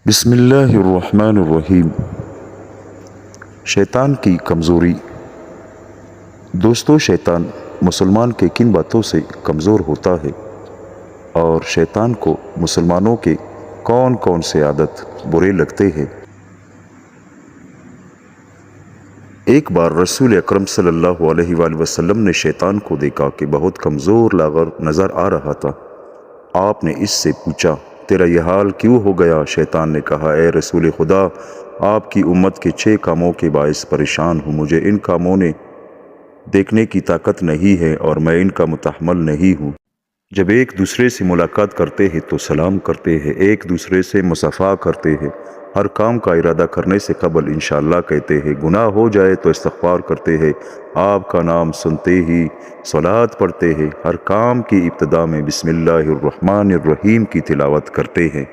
بسم اللہ الرحمن الرحیم۔ شیطان کی کمزوری۔ دوستو، شیطان مسلمان کے کن باتوں سے کمزور ہوتا ہے اور شیطان کو مسلمانوں کے کون کون سے عادت برے لگتے ہیں؟ ایک بار رسول اکرم صلی اللہ علیہ وآلہ وسلم نے شیطان کو دیکھا کہ بہت کمزور لاغر نظر آ رہا تھا۔ آپ نے اس سے پوچھا، تیرا یہ حال کیوں ہو گیا؟ شیطان نے کہا، اے رسول خدا، آپ کی امت کے 6 کاموں کے باعث پریشان ہوں۔ مجھے ان کاموں نے دیکھنے کی طاقت نہیں ہے اور میں ان کا متحمل نہیں ہوں۔ جب ایک دوسرے سے ملاقات کرتے ہیں تو سلام کرتے ہیں، ایک دوسرے سے مصافحہ کرتے ہیں، ہر کام کا ارادہ کرنے سے قبل انشاءاللہ کہتے ہیں، گناہ ہو جائے تو استغفار کرتے ہیں، آپ کا نام سنتے ہی صلوات پڑھتے ہیں، ہر کام کی ابتدا میں بسم اللہ الرحمن الرحیم کی تلاوت کرتے ہیں۔